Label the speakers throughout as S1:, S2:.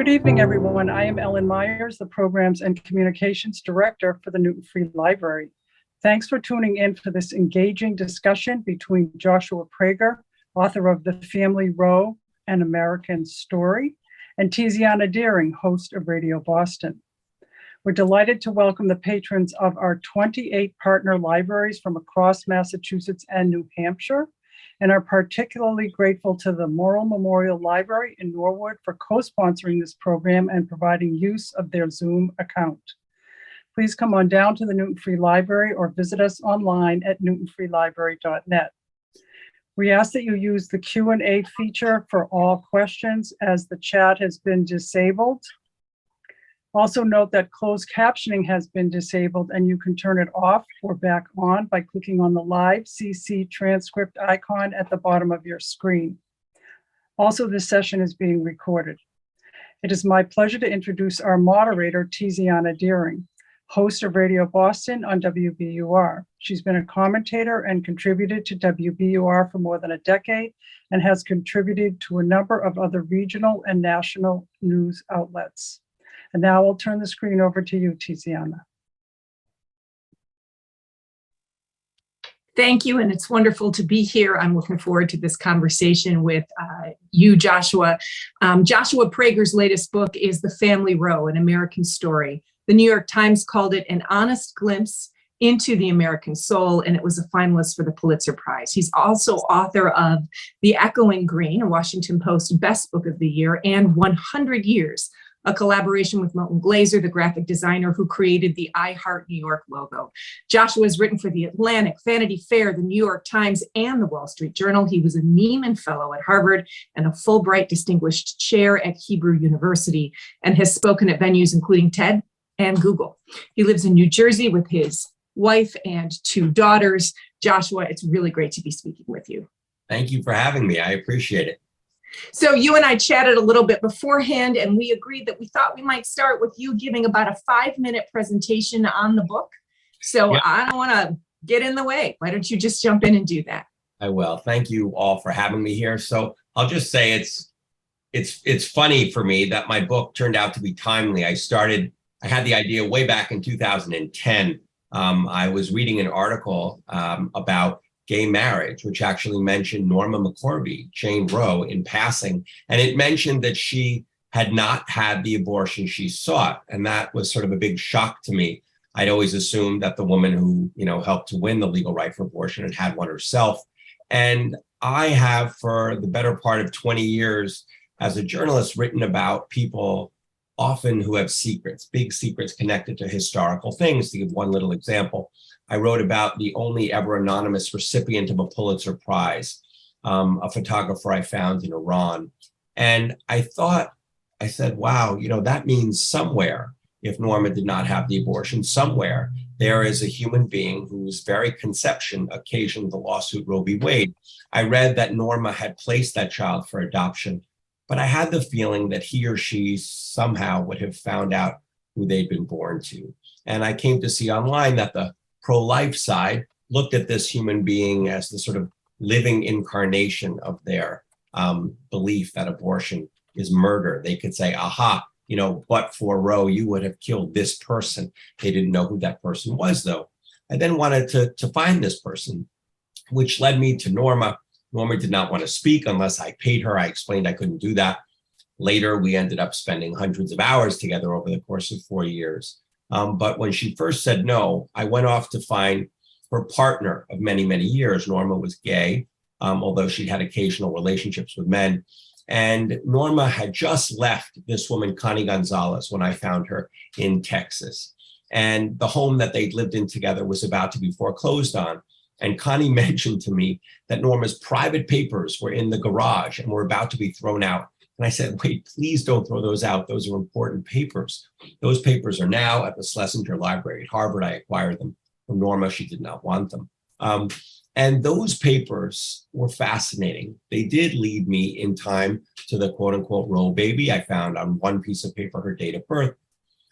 S1: Good evening, everyone. I am Ellen Myers, the Programs and Communications Director for the Newton Free Library. Thanks for tuning in for this engaging discussion between Joshua Prager, author of The Family Roe, An American Story, and Tiziana Deering, host of Radio Boston. We're delighted to welcome the patrons of our 28 partner libraries from across Massachusetts and New Hampshire, and are particularly grateful to the Morrill Memorial Library in Norwood for co-sponsoring this program and providing use of their Zoom account. Please come on down to the Newton Free Library or visit us online at newtonfreelibrary.net. We ask that you use the Q&A feature for all questions as the chat has been disabled. Also note that closed captioning has been disabled and you can turn it off or back on by clicking on the live CC transcript icon at the bottom of your screen. Also, this session is being recorded. It is my pleasure to introduce our moderator, Tiziana Deering, host of Radio Boston on WBUR. She's been a commentator and contributed to WBUR for more than a decade and has contributed to a number of other regional and national news outlets. And now I'll turn the screen over to you, Tiziana.
S2: Thank you, and it's wonderful to be here. I'm looking forward to this conversation with you, Joshua. Joshua Prager's latest book is The Family Roe, An American Story. The New York Times called it an honest glimpse into the American soul, and it was a finalist for the Pulitzer Prize. He's also author of The Echoing Green, a Washington Post Best Book of the Year, and 100 Years, a collaboration with Milton Glaser, the graphic designer who created the I Heart New York logo. Joshua has written for The Atlantic, Vanity Fair, the New York Times, and the Wall Street Journal. He was a Nieman Fellow at Harvard and a Fulbright Distinguished Chair at Hebrew University, and has spoken at venues including TED and Google. He lives in New Jersey with his wife and 2 daughters. Joshua, it's really great to be speaking with you.
S3: Thank you for having me. I appreciate it.
S2: So you and I chatted a little bit beforehand, and we agreed that we thought we might start with you giving about a 5-minute presentation on the book. So yeah. I don't want to get in the way. Why don't you just jump in and do that?
S3: I will. Thank you all for having me here. So I'll just say it's funny for me that my book turned out to be timely. I had the idea way back in 2010. I was reading an article about gay marriage, which actually mentioned Norma McCorvey, Jane Roe, in passing. And it mentioned that she had not had the abortion she sought. And that was sort of a big shock to me. I'd always assumed that the woman who, helped to win the legal right for abortion had one herself. And I have, for the better part of 20 years, as a journalist, written about people often who have secrets, big secrets connected to historical things. To give one little example, I wrote about the only ever anonymous recipient of a Pulitzer Prize, a photographer I found in Iran. And I said, wow, that means somewhere, if Norma did not have the abortion, somewhere there is a human being whose very conception occasioned the lawsuit Roe v. Wade. I read that Norma had placed that child for adoption, but I had the feeling that he or she somehow would have found out who they'd been born to. And I came to see online that the pro-life side looked at this human being as the sort of living incarnation of their belief that abortion is murder. They could say, aha, but for Roe, you would have killed this person. They didn't know who that person was, though. I then wanted to find this person, which led me to Norma. Norma did not want to speak unless I paid her. I explained I couldn't do that. Later, we ended up spending hundreds of hours together over the course of 4 years. But when she first said no, I went off to find her partner of many, many years. Norma was gay, although she'd had occasional relationships with men. And Norma had just left this woman, Connie Gonzalez, when I found her in Texas. And the home that they'd lived in together was about to be foreclosed on. And Connie mentioned to me that Norma's private papers were in the garage and were about to be thrown out. And I said, wait, please don't throw those out. Those are important papers. Those papers are now at the Schlesinger Library at Harvard. I acquired them from Norma. She did not want them. And those papers were fascinating. They did lead me in time to the quote unquote Roe baby. I found on one piece of paper her date of birth.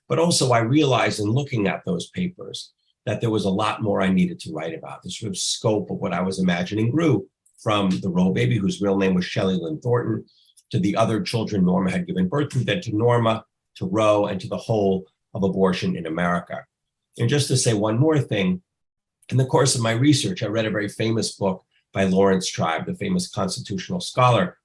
S3: But also I realized in looking at those papers that there was a lot more I needed to write about. The sort of scope of what I was imagining grew from the Roe baby, whose real name was Shelley Lynn Thornton, to the other children Norma had given birth to, then to Norma, to Roe, and to the whole of abortion in America. And just to say one more thing, in the course of my research, I read a very famous book by Lawrence Tribe, the famous constitutional scholar,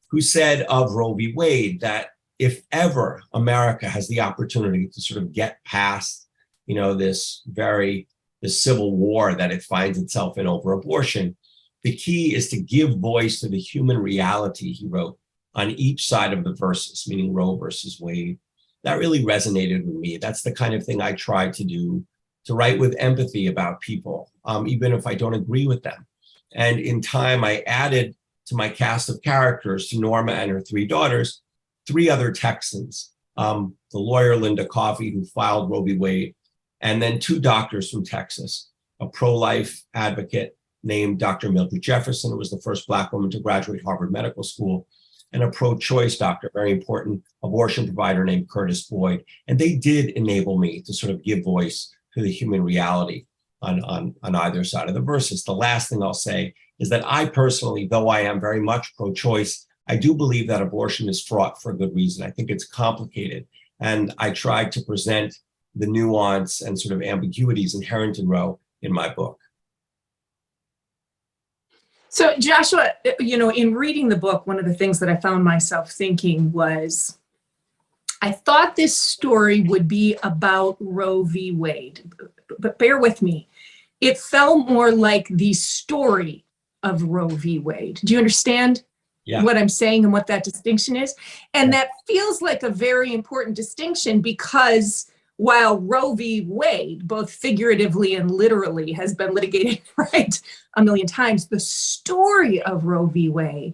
S3: who said of Roe v. Wade that if ever America has the opportunity to sort of get past, this civil war that it finds itself in over abortion, the key is to give voice to the human reality, he wrote, on each side of the versus, meaning Roe versus Wade. That really resonated with me. That's the kind of thing I try to do, to write with empathy about people, even if I don't agree with them. And in time, I added to my cast of characters, to Norma and her 3 daughters, 3 other Texans, the lawyer Linda Coffey, who filed Roe v. Wade, and then 2 doctors from Texas, a pro-life advocate named Dr. Mildred Jefferson, who was the first Black woman to graduate Harvard Medical School, and a pro-choice doctor, very important abortion provider named Curtis Boyd. And they did enable me to sort of give voice to the human reality on either side of the versus. The last thing I'll say is that I personally, though I am very much pro-choice, I do believe that abortion is fraught for a good reason. I think it's complicated. And I tried to present the nuance and sort of ambiguities inherent in Roe in my book.
S2: So Joshua, in reading the book, one of the things that I found myself thinking was, I thought this story would be about Roe v. Wade, but bear with me. It felt more like the story of Roe v. Wade. Do you understand what I'm saying and what that distinction is? And that feels like a very important distinction, because while Roe v. Wade, both figuratively and literally, has been litigated, right, a million times, the story of Roe v. Wade,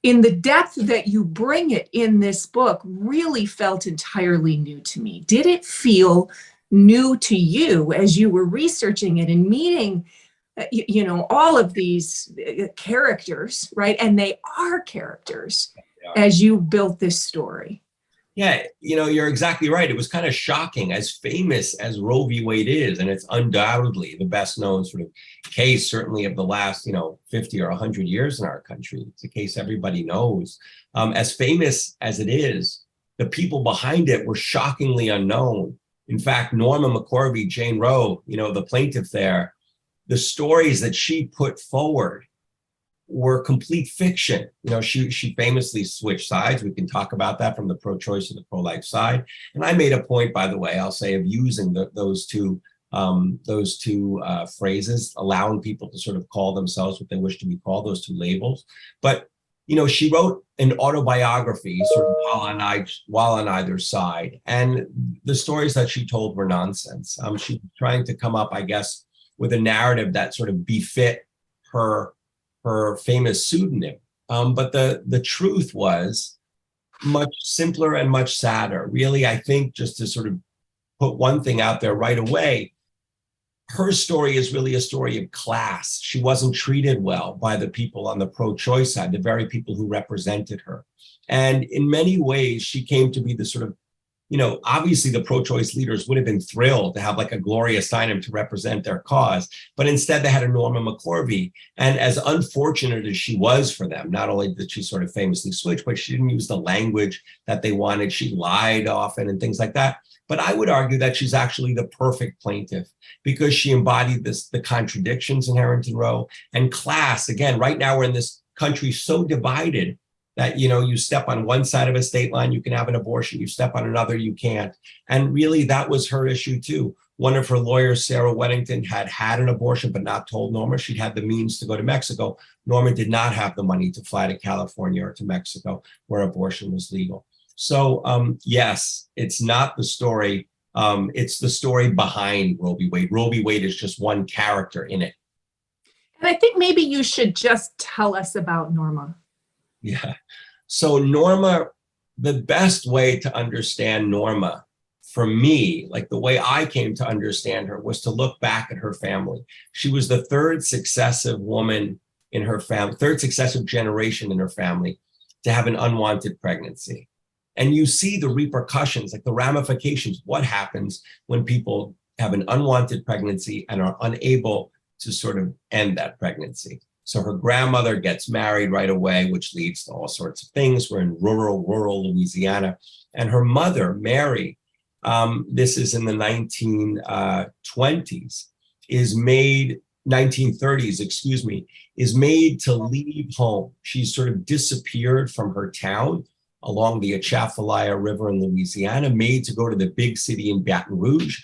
S2: in the depth that you bring it in this book, really felt entirely new to me. Did it feel new to you as you were researching it and meeting, all of these characters, right? And they are characters as you built this story.
S3: Yeah, you're exactly right. It was kind of shocking, as famous as Roe v. Wade is, and it's undoubtedly the best known sort of case, certainly of the last, 50 or 100 years in our country. It's a case everybody knows. As famous as it is, the people behind it were shockingly unknown. In fact, Norma McCorvey, Jane Roe, the plaintiff there, the stories that she put forward were complete fiction. She famously switched sides. We can talk about that, from the pro-choice to the pro-life side. And I made a point, by the way, I'll say, of using those two phrases, allowing people to sort of call themselves what they wish to be called, those 2 labels. But she wrote an autobiography sort of while on either side, and the stories that she told were nonsense. She was trying to come up, I guess, with a narrative that sort of befit her famous pseudonym. But the truth was much simpler and much sadder. Really, I think, just to sort of put one thing out there right away, her story is really a story of class. She wasn't treated well by the people on the pro-choice side, the very people who represented her. And in many ways, she came to be the sort of, obviously the pro-choice leaders would have been thrilled to have like a Gloria Steinem to represent their cause, but instead they had a Norma McCorvey. And as unfortunate as she was for them, not only did she sort of famously switch, but she didn't use the language that they wanted. She lied often and things like that. But I would argue that she's actually the perfect plaintiff, because she embodied the contradictions inherent in Roe and class. Again, right now we're in this country so divided that, you step on one side of a state line, you can have an abortion. You step on another, you can't. And really, that was her issue too. One of her lawyers, Sarah Weddington, had an abortion, but not told Norma. She'd had the means to go to Mexico. Norma did not have the money to fly to California or to Mexico, where abortion was legal. So yes, it's not the story. It's the story behind Roe v. Wade. Roe v. Wade is just one character in it.
S2: And I think maybe you should just tell us about Norma.
S3: Yeah. So Norma, the best way to understand Norma, for me, like the way I came to understand her, was to look back at her family. She was the 3rd successive woman in her family, 3rd successive generation in her family to have an unwanted pregnancy. And you see the repercussions, like the ramifications, what happens when people have an unwanted pregnancy and are unable to sort of end that pregnancy. So her grandmother gets married right away, which leads to all sorts of things. We're in rural Louisiana. And her mother, Mary, this is in the 1920s, is made, 1930s, excuse me, is made to leave home. She's sort of disappeared from her town along the Atchafalaya River in Louisiana, made to go to the big city in Baton Rouge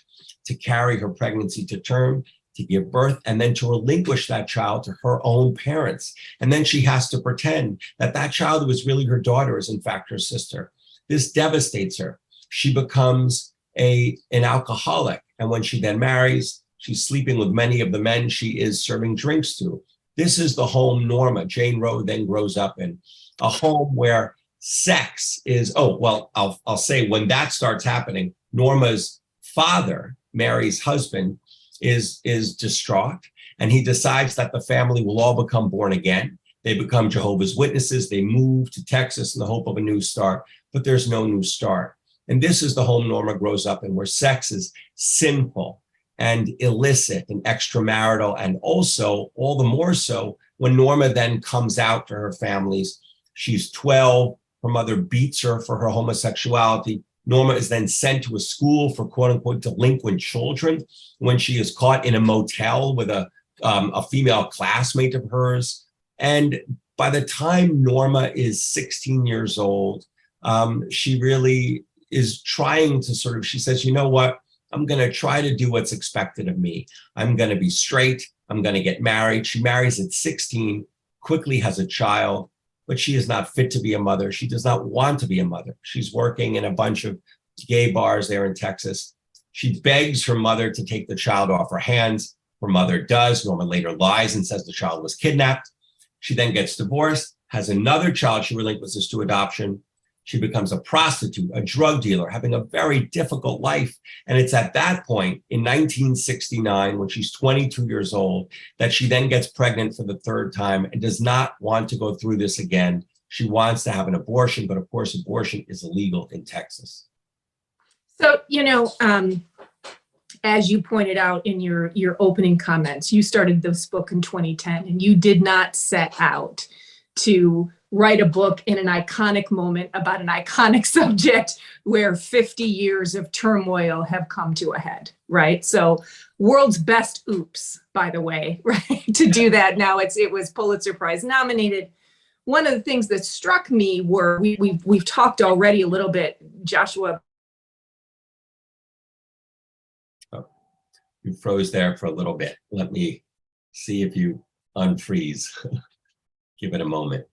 S3: to carry her pregnancy to term, to give birth, and then to relinquish that child to her own parents. And then she has to pretend that that child who was really her daughter is in fact her sister. This devastates her. She becomes an alcoholic. And when she then marries, she's sleeping with many of the men she is serving drinks to. This is the home Norma, Jane Roe, then grows up in, a home where sex is, I'll say when that starts happening, Norma's father, Mary's husband, is distraught, and he decides that the family will all become born again. They become Jehovah's Witnesses. They move to Texas in the hope of a new start, but there's no new start. And this is the home Norma grows up in, where sex is sinful and illicit and extramarital, and also all the more so when Norma then comes out to her families. She's 12. Her mother beats her for her homosexuality. Norma is then sent to a school for quote unquote delinquent children when she is caught in a motel with a female classmate of hers. And by the time Norma is 16 years old, she really is trying to sort of, she says, you know what? I'm going to try to do what's expected of me. I'm going to be straight. I'm going to get married. She marries at 16, quickly has a child, but she is not fit to be a mother. She does not want to be a mother. She's working in a bunch of gay bars there in Texas. She begs her mother to take the child off her hands. Her mother does. Norma later lies and says the child was kidnapped. She then gets divorced, has another child she relinquishes to adoption. She becomes a prostitute, a drug dealer, having a very difficult life. And it's at that point in 1969, when she's 22 years old, that she then gets pregnant for the third time and does not want to go through this again. She wants to have an abortion, but of course, abortion is illegal in Texas.
S2: So, as you pointed out in your opening comments, you started this book in 2010, and you did not set out to write a book in an iconic moment about an iconic subject where 50 years of turmoil have come to a head, right? So world's best oops, by the way, right? To do that now, it was Pulitzer Prize nominated. One of the things that struck me were, we've talked already a little bit, Joshua.
S3: Oh, you froze there for a little bit. Let me see if you unfreeze. Give it a moment.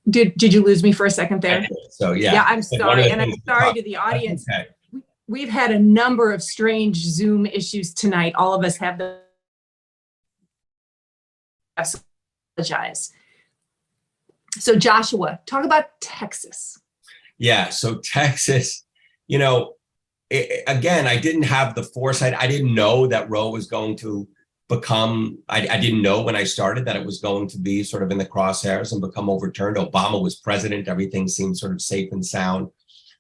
S2: Did you lose me for a second there?
S3: So yeah.
S2: Yeah, I'm sorry, and I'm sorry to the audience. Okay. We've had a number of strange Zoom issues tonight. All of us have the. I apologize. So Joshua, talk about Texas.
S3: Yeah, so Texas, again, I didn't have the foresight. I didn't know that Roe was going to become, I didn't know when I started that it was going to be sort of in the crosshairs and become overturned. Obama was president, everything seemed sort of safe and sound.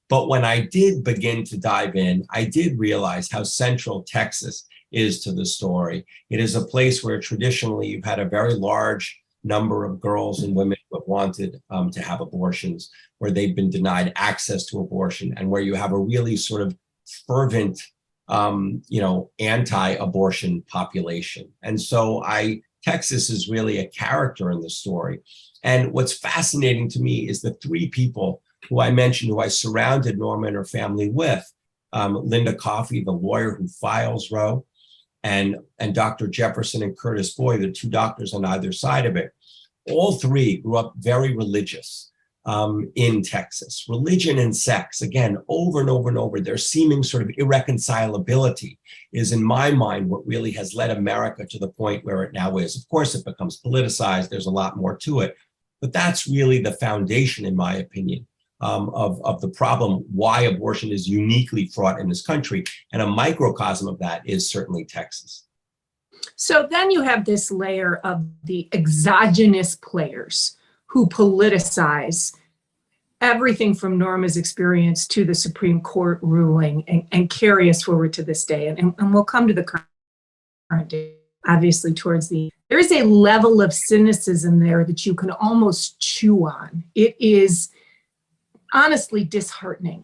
S3: But when I did begin to dive in, I did realize how central Texas is to the story. It is a place where traditionally you've had a very large number of girls and women who have wanted to have abortions, where they've been denied access to abortion, and where you have a really sort of fervent anti-abortion population. And so Texas is really a character in the story. And what's fascinating to me is the three people who I mentioned, who I surrounded Norma and her family with, Linda Coffey, the lawyer who files Roe, and Dr. Jefferson and Curtis Boyd, the two doctors on either side of it. All three grew up very religious in Texas. Religion and sex, again, over and over and over, their seeming sort of irreconcilability is, in my mind, what really has led America to the point where it now is. Of course, it becomes politicized. There's a lot more to it. But that's really the foundation, in my opinion, of the problem, why abortion is uniquely fraught in this country. And a microcosm of that is certainly Texas.
S2: So then you have this layer of the exogenous players who politicize everything from Norma's experience to the Supreme Court ruling and carry us forward to this day. And we'll come to the current. obviously towards there is a level of cynicism there that you can almost chew on. It is honestly disheartening.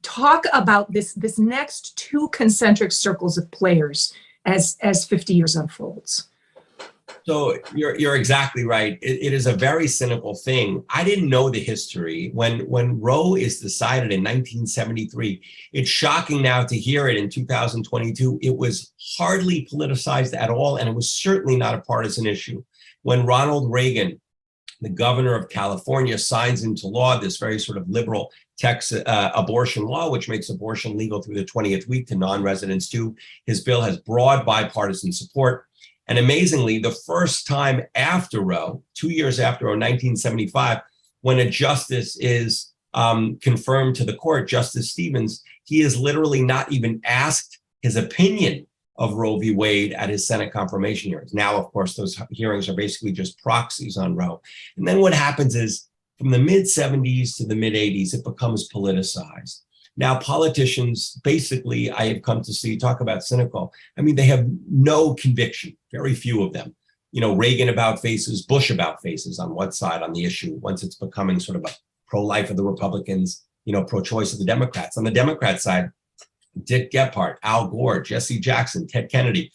S2: Talk about this next two concentric circles of players as 50 years unfolds.
S3: So you're exactly right. It is a very cynical thing. I didn't know the history. When Roe is decided in 1973, it's shocking now to hear it in 2022. It was hardly politicized at all, and it was certainly not a partisan issue. When Ronald Reagan, the governor of California, signs into law this very sort of liberal abortion law, which makes abortion legal through the 20th week to non-residents too, his bill has broad bipartisan support. And amazingly, the first time after Roe, 2 years after Roe, 1975, when a justice is confirmed to the court, Justice Stevens, he is literally not even asked his opinion of Roe v. Wade at his Senate confirmation hearings. Now, of course, those hearings are basically just proxies on Roe. And then what happens is from the mid-70s to the mid-80s, it becomes politicized. Now, politicians, basically, I have come to see, talk about cynical. I mean, they have no conviction, very few of them. You know, Reagan about faces, Bush about faces on one side on the issue, once it's becoming sort of a pro-life of the Republicans, you know, pro-choice of the Democrats. On the Democrat side, Dick Gephardt, Al Gore, Jesse Jackson, Ted Kennedy,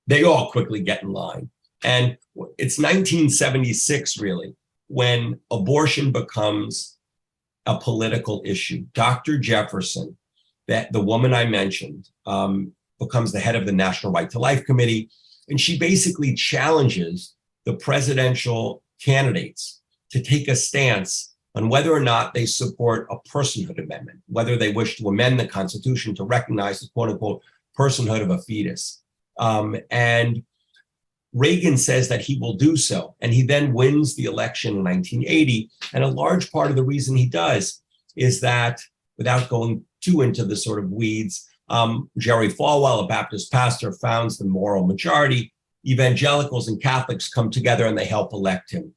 S3: they all quickly get in line. And it's 1976, really, when abortion becomes a political issue. Dr. Jefferson, that the woman I mentioned, becomes the head of the National Right to Life Committee, and she basically challenges the presidential candidates to take a stance on whether or not they support a personhood amendment, whether they wish to amend the Constitution to recognize the quote unquote personhood of a fetus. And Reagan says that he will do so. And he then wins the election in 1980. And a large part of the reason he does is that, without going too into the sort of weeds, Jerry Falwell, a Baptist pastor, founds the moral majority. Evangelicals and Catholics come together and they help elect him.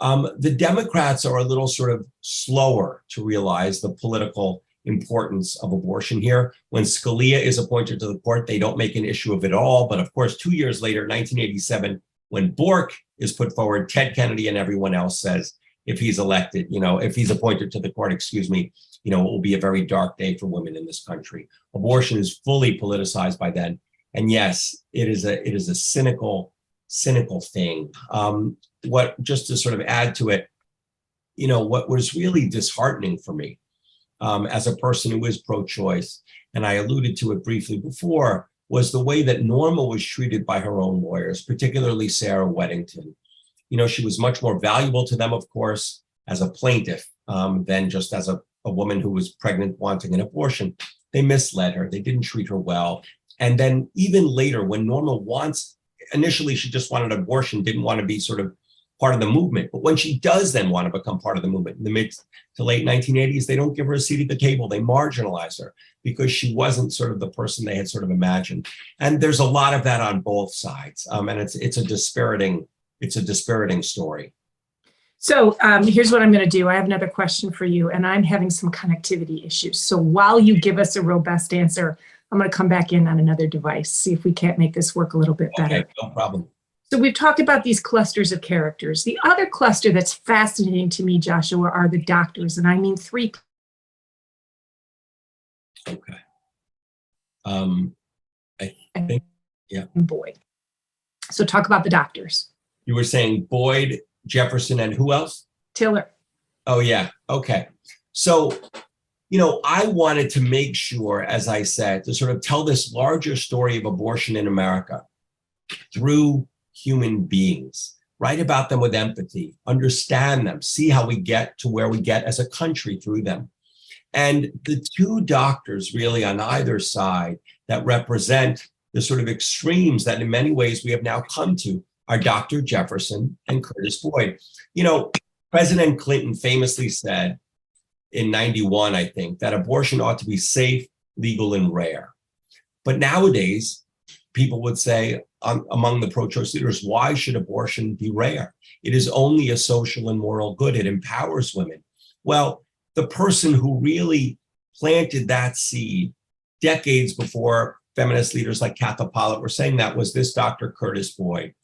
S3: The Democrats are a little sort of slower to realize the political importance of abortion here. When Scalia is appointed to the court, they don't make an issue of it all. But of course, 2 years later, 1987, when Bork is put forward, Ted Kennedy and everyone else says, if he's elected, you know, if he's appointed to the court, excuse me, you know, it will be a very dark day for women in this country. Abortion is fully politicized by then. And yes, it is a cynical thing. Just to sort of add to it, you know, what was really disheartening for me as a person who is pro-choice, and I alluded to it briefly before, was the way that Norma was treated by her own lawyers, particularly Sarah Weddington. You know, she was much more valuable to them, of course, as a plaintiff than just as a woman who was pregnant wanting an abortion. They misled her. They didn't treat her well. And then even later, when Norma initially she just wanted an abortion, didn't want to be sort of part of the movement. But when she does then want to become part of the movement in the mid to late 1980s, they don't give her a seat at the table. They marginalize her because she wasn't sort of the person they had sort of imagined. And there's a lot of that on both sides. And it's a dispiriting story.
S2: So here's what I'm going to do. I have another question for you, and I'm having some connectivity issues. So while you give us a robust answer, I'm going to come back in on another device, see if we can't make this work a little bit better.
S3: Okay, no problem.
S2: So we've talked about these clusters of characters. The other cluster that's fascinating to me, Joshua, are the doctors, and I mean three.
S3: Okay. I think, yeah.
S2: Boyd. So talk about the doctors.
S3: You were saying Boyd, Jefferson, and who else?
S2: Tiller.
S3: Oh, yeah. Okay. So, you know, I wanted to make sure, as I said, to sort of tell this larger story of abortion in America through human beings, write about them with empathy, understand them, see how we get to where we get as a country through them. And the two doctors really on either side that represent the sort of extremes that in many ways we have now come to are Dr. Jefferson and Curtis Boyd. You know, President Clinton famously said in 91, I think, that abortion ought to be safe, legal, and rare. But nowadays, people would say, among the pro-choice leaders, why should abortion be rare? It is only a social and moral good. It empowers women. Well, the person who really planted that seed decades before feminist leaders like Katha Pollitt were saying that was this Dr. Curtis Boyd.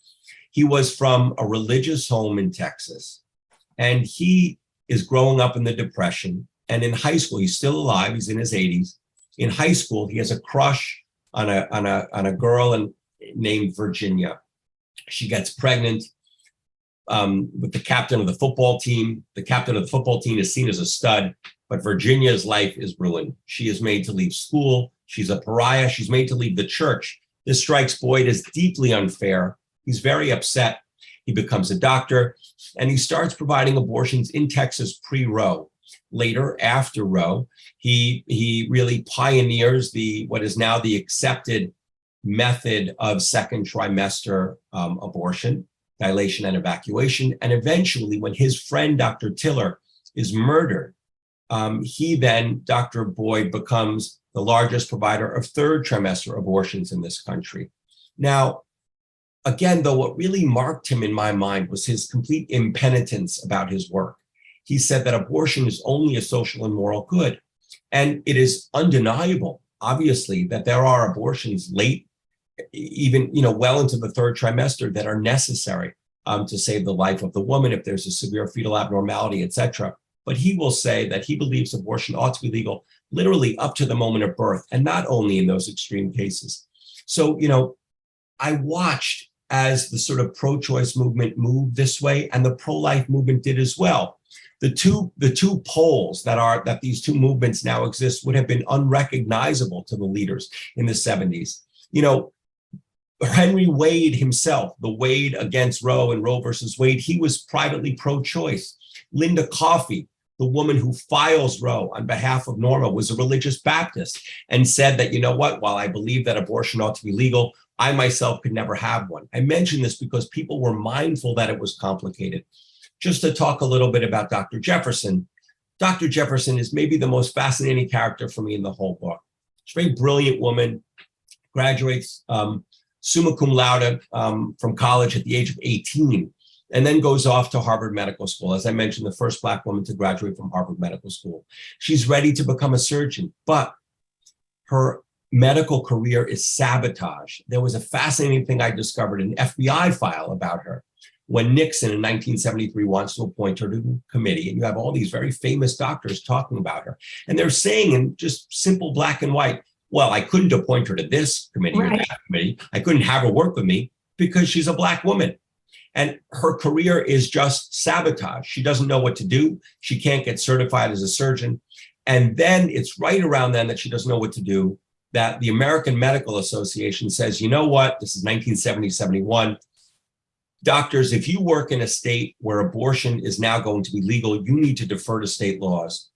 S3: He was from a religious home in Texas, and he is growing up in the Depression. And in high school, he's still alive. He's in his 80s. In high school, he has a crush on a girl named Virginia. She gets pregnant with the captain of the football team. The captain of the football team is seen as a stud, but Virginia's life is ruined. She is made to leave school. She's a pariah. She's made to leave the church. This strikes Boyd as deeply unfair. He's very upset. He becomes a doctor, and he starts providing abortions in Texas pre-Roe. Later, after Roe, he really pioneers what is now the accepted method of second trimester abortion, dilation and evacuation. And eventually, when his friend, Dr. Tiller, is murdered, Dr. Boyd becomes the largest provider of third trimester abortions in this country. Now, again, though, what really marked him in my mind was his complete impenitence about his work. He said that abortion is only a social and moral good. And it is undeniable, obviously, that there are abortions late, even well into the third trimester, that are necessary to save the life of the woman if there's a severe fetal abnormality, etc. But he will say that he believes abortion ought to be legal literally up to the moment of birth, and not only in those extreme cases. So, I watched as the sort of pro-choice movement moved this way, and the pro-life movement did as well. The two poles that these two movements now exist would have been unrecognizable to the leaders in the 70s. Henry Wade himself, the Wade against Roe and Roe versus Wade, he was privately pro-choice. Linda Coffey, the woman who files Roe on behalf of Norma, was a religious Baptist and said that, while I believe that abortion ought to be legal, I myself could never have one. I mention this because people were mindful that it was complicated. Just to talk a little bit about Dr. Jefferson. Dr. Jefferson is maybe the most fascinating character for me in the whole book. She's a very brilliant woman, graduates summa cum laude from college at the age of 18, and then goes off to Harvard Medical School. As I mentioned, the first Black woman to graduate from Harvard Medical School. She's ready to become a surgeon, but her medical career is sabotaged. There was a fascinating thing I discovered, an FBI file about her. When Nixon in 1973 wants to appoint her to the committee, and you have all these very famous doctors talking about her, and they're saying in just simple black and white, well, I couldn't appoint her to this committee or that committee. I couldn't have her work with me because she's a Black woman. And her career is just sabotage. She doesn't know what to do. She can't get certified as a surgeon. And then it's right around then that she doesn't know what to do, that the American Medical Association says, you know what, this is 1970, 71. Doctors, if you work in a state where abortion is now going to be legal, you need to defer to state laws.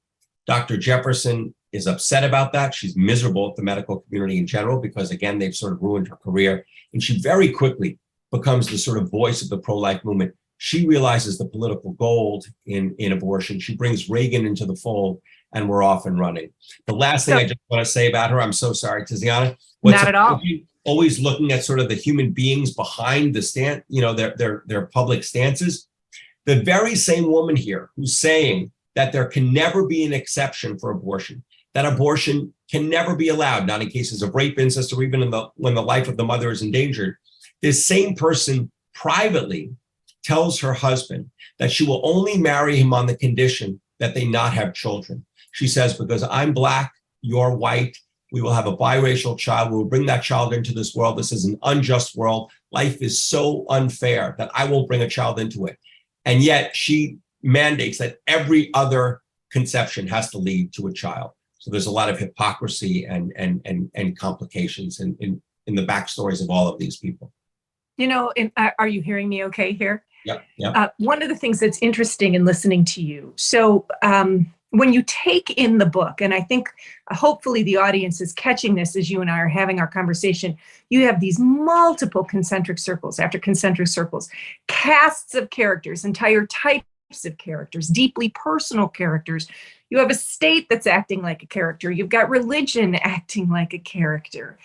S3: Dr. Jefferson is upset about that. She's miserable at the medical community in general because, again, they've sort of ruined her career. And she very quickly becomes the sort of voice of the pro-life movement. She realizes the political gold in abortion. She brings Reagan into the fold, and we're off and running. The last thing I just want to say about her, I'm so sorry, Tiziana.
S2: Not at all.
S3: Always looking at sort of the human beings behind the stand, their public stances. The very same woman here who's saying that there can never be an exception for abortion, that abortion can never be allowed, not in cases of rape, incest, or even when the life of the mother is endangered. This same person privately tells her husband that she will only marry him on the condition that they not have children. She says, because I'm Black, you're white, we will have a biracial child. We will bring that child into this world. This is an unjust world. Life is so unfair that I won't bring a child into it. And yet she mandates that every other conception has to lead to a child. So there's a lot of hypocrisy and complications in the backstories of all of these people.
S2: Are you hearing me okay here?
S3: Yep.
S2: One of the things that's interesting in listening to you, so when you take in the book, and I think hopefully the audience is catching this as you and I are having our conversation, you have these multiple concentric circles after concentric circles, casts of characters, entire types of characters, deeply personal characters. You have a state that's acting like a character. You've got religion acting like a character.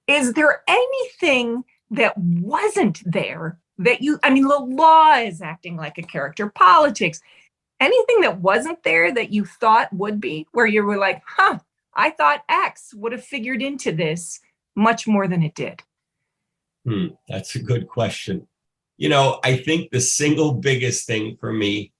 S2: Is there anything that wasn't there that the law is acting like a character, politics, anything that wasn't there that you thought would be, where you were like, I thought X would have figured into this much more than it did.
S3: That's a good question. I think the single biggest thing for me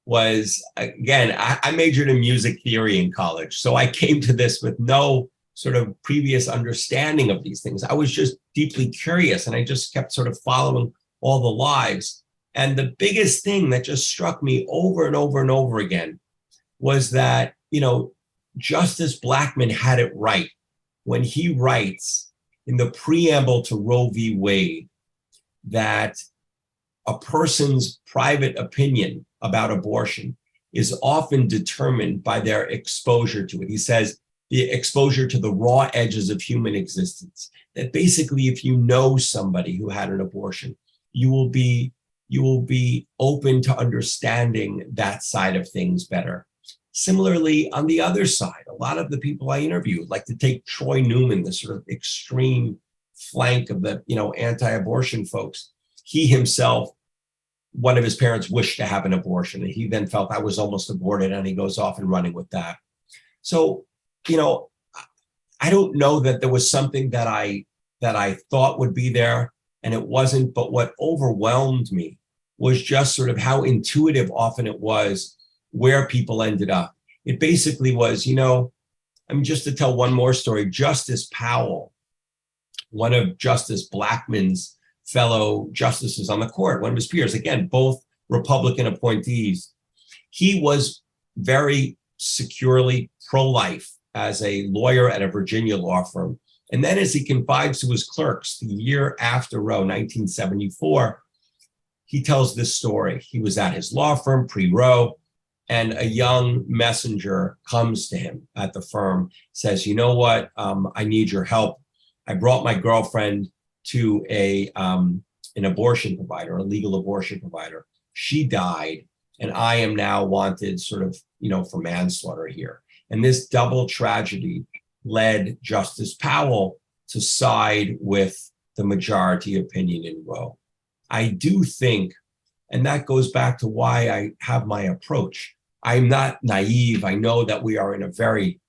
S3: was, again, I majored in music theory in college. So I came to this with no sort of previous understanding of these things. I was just deeply curious, and I just kept sort of following all the lives. And the biggest thing that just struck me over and over and over again was that, Justice Blackmun had it right when he writes in the preamble to Roe v. Wade that a person's private opinion about abortion is often determined by their exposure to it. He says the exposure to the raw edges of human existence, that basically if you know somebody who had an abortion, you will be open to understanding that side of things better. Similarly, on the other side, a lot of the people I interviewed, like to take Troy Newman, the sort of extreme flank of the anti-abortion folks. He himself, one of his parents wished to have an abortion, and he then felt I was almost aborted, and he goes off and running with that. So, I don't know that there was something that I thought would be there, and it wasn't. But what overwhelmed me was just sort of how intuitive often it was where people ended up. It basically was, just to tell one more story, Justice Powell, one of Justice Blackmun's fellow justices on the court, one of his peers, again, both Republican appointees, he was very securely pro-life as a lawyer at a Virginia law firm. And then as he confides to his clerks the year after Roe, 1974, he tells this story. He was at his law firm pre-Roe, and a young messenger comes to him at the firm, says, you know what, I need your help. I brought my girlfriend to an abortion provider, a legal abortion provider. She died, and I am now wanted sort of, for manslaughter here. And this double tragedy led Justice Powell to side with the majority opinion in Roe. I do think, and that goes back to why I have my approach. I'm not naive. I know that we are in a very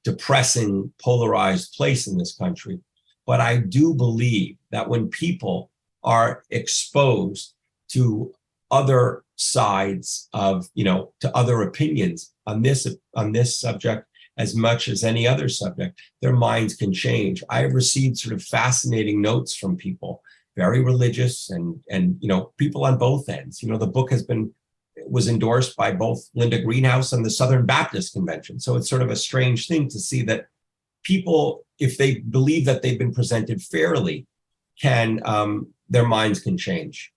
S3: depressing, polarized place in this country. But I do believe that when people are exposed to other sides of, to other opinions on this subject, as much as any other subject, their minds can change. I have received sort of fascinating notes from people, very religious and people on both ends. The book was endorsed by both Linda Greenhouse and the Southern Baptist Convention. So it's sort of a strange thing to see that people, if they believe that they've been presented fairly, their minds can change.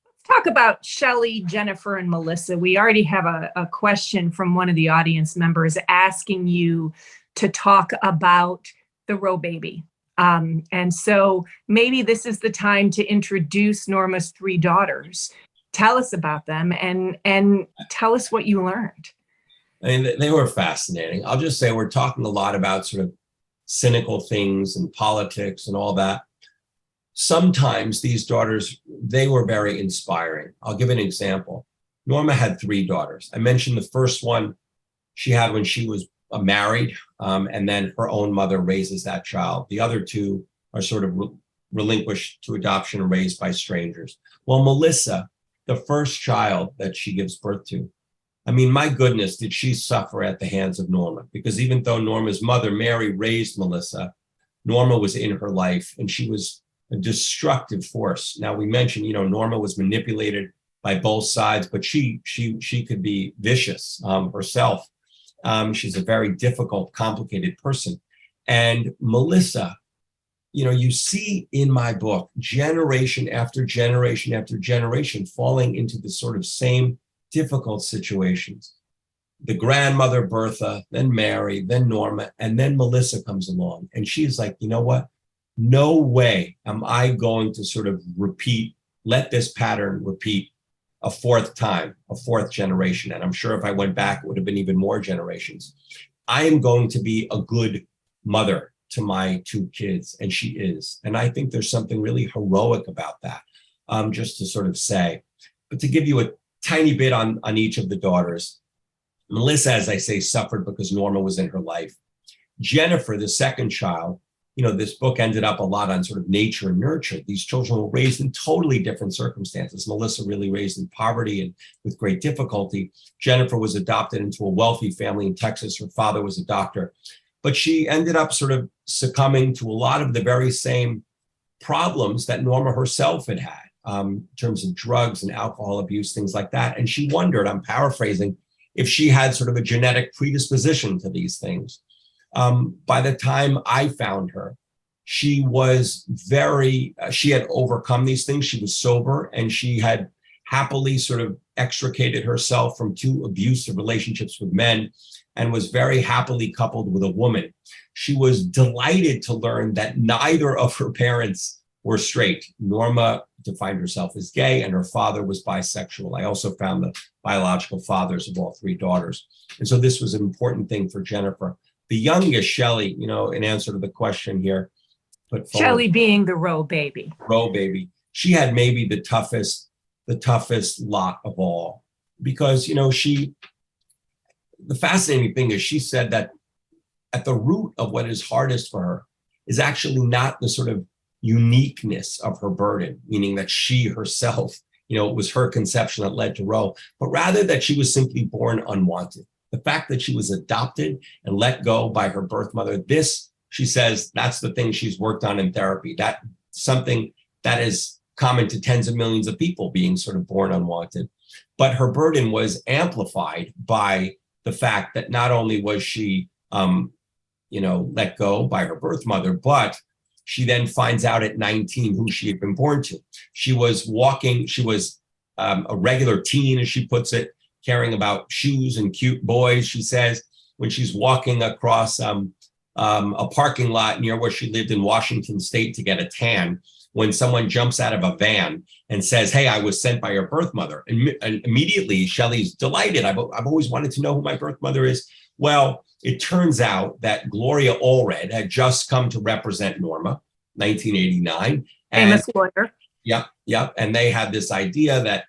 S2: Let's talk about Shelley, Jennifer, and Melissa. We already have a question from one of the audience members asking you to talk about the Roe baby. And so maybe this is the time to introduce Norma's three daughters. Tell us about them and tell us what you learned.
S3: I mean, they were fascinating. I'll just say we're talking a lot about sort of cynical things and politics and all that. Sometimes these daughters, they were very inspiring. I'll give an example. Norma had three daughters. I mentioned the first one she had when she was married, and then her own mother raises that child. The other two are sort of relinquished to adoption and raised by strangers. Well, Melissa, the first child that she gives birth to, I mean, my goodness, did she suffer at the hands of Norma? Because even though Norma's mother, Mary, raised Melissa, Norma was in her life, and she was a destructive force. Now, we mentioned, Norma was manipulated by both sides, but she could be vicious herself. She's a very difficult, complicated person. And Melissa, you see in my book, generation after generation after generation falling into the sort of same difficult situations. The grandmother, Bertha, then Mary, then Norma, and then Melissa comes along. And she's like, you know what? No way am I going to sort of let this pattern repeat a fourth time, a fourth generation. And I'm sure if I went back, it would have been even more generations. I am going to be a good mother to my two kids, and she is. And I think there's something really heroic about that, just to sort of say. But to give you a tiny bit on each of the daughters, Melissa, as I say, suffered because Norma was in her life. Jennifer, the second child, this book ended up a lot on sort of nature and nurture. These children were raised in totally different circumstances. Melissa really raised in poverty and with great difficulty. Jennifer was adopted into a wealthy family in Texas. Her father was a doctor, but she ended up sort of succumbing to a lot of the very same problems that Norma herself had had, in terms of drugs and alcohol abuse, things like that. And she wondered, I'm paraphrasing, if she had sort of a genetic predisposition to these things. By the time I found her, she had overcome these things. She was sober, and she had happily sort of extricated herself from 2 abusive relationships with men and was very happily coupled with a woman. She was delighted to learn that neither of her parents were straight. Norma defined herself as gay, and her father was bisexual. I also found the biological fathers of all 3 daughters. And so this was an important thing for Jennifer. The youngest, Shelley, in answer to the question here,
S2: Shelley being the Roe baby.
S3: Roe baby. She had maybe the toughest lot of all, because, the fascinating thing is she said that at the root of what is hardest for her is actually not the sort of uniqueness of her burden, meaning that she herself, it was her conception that led to Roe, but rather that she was simply born unwanted. The fact that she was adopted and let go by her birth mother, this, she says, that's the thing she's worked on in therapy. That something that is common to tens of millions of people being sort of born unwanted. But her burden was amplified by the fact that not only was she, let go by her birth mother, but she then finds out at 19 who she had been born to. She was a regular teen, as she puts it, caring about shoes and cute boys. She says when she's walking across a parking lot near where she lived in Washington State to get a tan, when someone jumps out of a van and says, "Hey, I was sent by your birth mother." And immediately Shelley's delighted. I've always wanted to know who my birth mother is. Well, it turns out that Gloria Allred had just come to represent Norma, 1989.
S2: Famous lawyer.
S3: Yep. And they had this idea that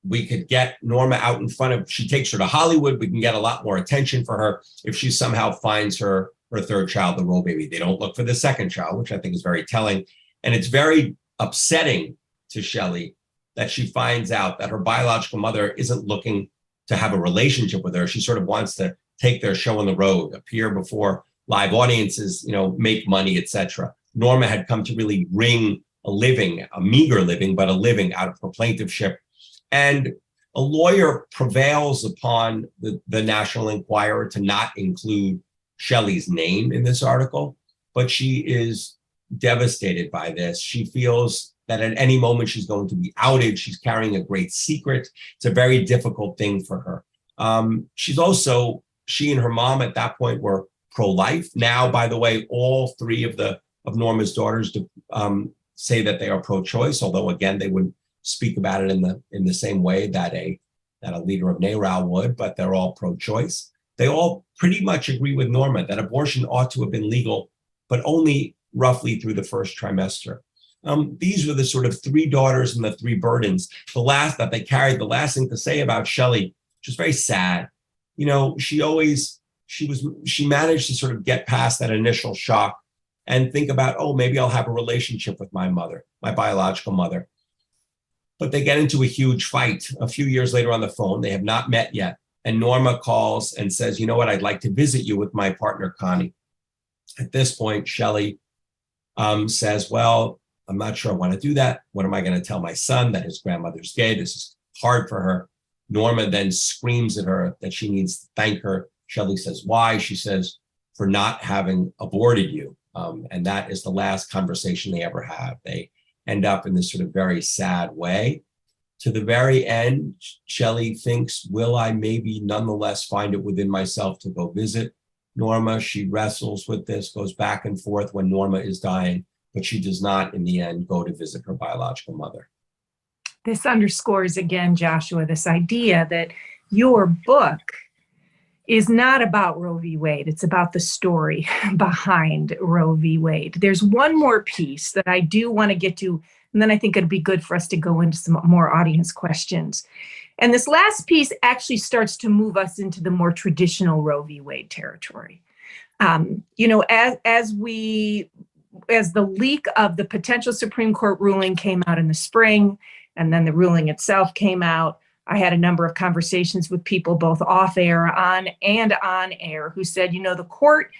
S3: we could get Norma out in front of, she takes her to Hollywood, we can get a lot more attention for her if she somehow finds her third child, the Roe baby. They don't look for the second child, which I think is very telling. And it's very upsetting to Shelley that she finds out that her biological mother isn't looking to have a relationship with her. She sort of wants to take their show on the road, appear before live audiences, make money, etc. Norma had come to really wring a living, a meager living, but a living out of her plaintiffship. And a lawyer prevails upon the National Enquirer to not include Shelley's name in this article, but she is devastated by this. She feels that at any moment she's going to be outed. She's carrying a great secret. It's a very difficult thing for her. She and her mom at that point were pro-life. Now, by the way, all 3 of Norma's daughters say that they are pro-choice, although again, they wouldn't speak about it in the same way that a leader of NARAL would, but they're all pro-choice. They all pretty much agree with Norma that abortion ought to have been legal, but only roughly through the first trimester. These were the sort of 3 daughters and the 3 burdens. The last that they carried, the last thing to say about Shelley, which was very sad. She managed to sort of get past that initial shock and think about, oh, maybe I'll have a relationship with my mother, my biological mother. But they get into a huge fight a few years later on the phone. They have not met yet. And Norma calls and says, you know what, I'd like to visit you with my partner, Connie. At this point, Shelley says, well, I'm not sure I want to do that. What am I going to tell my son that his grandmother's gay? This is hard for her. Norma then screams at her that she needs to thank her. Shelley says, why? She says, for not having aborted you. And that is the last conversation they ever have. They end up in this sort of very sad way. To the very end, Shelley thinks, will I maybe nonetheless find it within myself to go visit Norma? She wrestles with this, goes back and forth when Norma is dying, but she does not in the end go to visit her biological mother.
S2: This underscores again, Joshua, this idea that your book is not about Roe v. Wade. It's about the story behind Roe v. Wade. There's one more piece that I do want to get to, and then I think it'd be good for us to go into some more audience questions. And this last piece actually starts to move us into the more traditional Roe v. Wade territory. As the leak of the potential Supreme Court ruling came out in the spring, and then the ruling itself came out, I had a number of conversations with people both off air, on air, who said, the court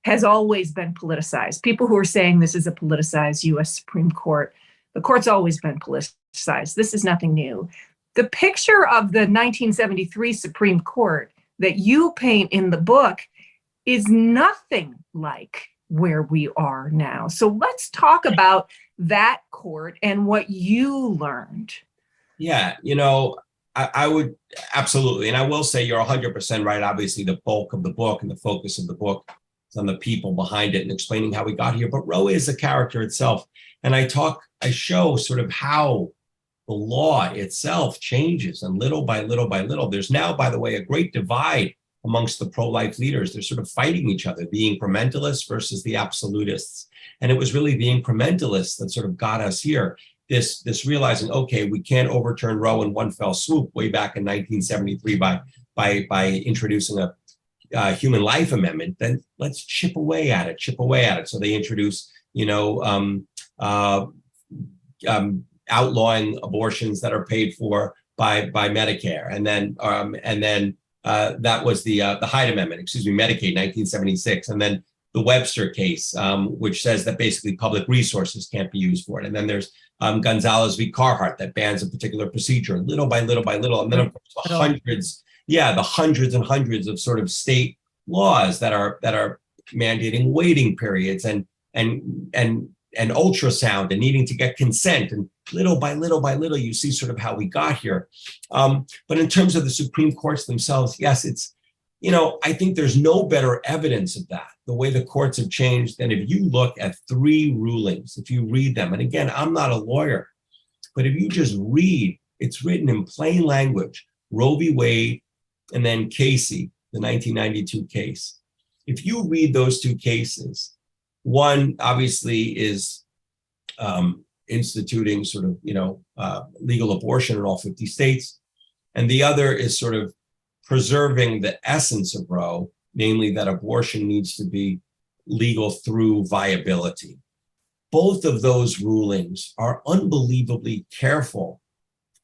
S2: has always been politicized. People who are saying this is a politicized U.S. Supreme Court. The court's always been politicized. This is nothing new. The picture of the 1973 Supreme Court that you paint in the book is nothing like where we are now. So let's talk about that court and what you learned.
S3: Yeah, I would absolutely. And I will say you're 100% right. Obviously, the bulk of the book and the focus of the book is on the people behind it and explaining how we got here. But Roe is a character itself. And I show sort of how the law itself changes, and little by little by little. There's now, by the way, a great divide amongst the pro-life leaders. They're sort of fighting each other, the incrementalists versus the absolutists. And it was really the incrementalists that sort of got us here. This realizing, okay, we can't overturn Roe in one fell swoop way back in 1973 by introducing a human life amendment. Then let's chip away at it. So they introduce, outlawing abortions that are paid for by Medicare, and then that was the Hyde Amendment, Medicaid, 1976, and then the Webster case, which says that basically public resources can't be used for it. And then there's Gonzalez v. Carhart that bans a particular procedure, little by little by little. And then of course the hundreds and hundreds of sort of state laws that are mandating waiting periods and ultrasound and needing to get consent. And little by little by little, you see sort of how we got here. But in terms of the Supreme Courts themselves, yes, it's, I think there's no better evidence of that, the way the courts have changed, than if you look at 3 rulings, if you read them. And again, I'm not a lawyer, but if you just read, it's written in plain language, Roe v. Wade, and then Casey, the 1992 case. If you read those 2 cases, one obviously is instituting sort of, legal abortion in all 50 states. And the other is sort of preserving the essence of Roe, namely that abortion needs to be legal through viability. Both of those rulings are unbelievably careful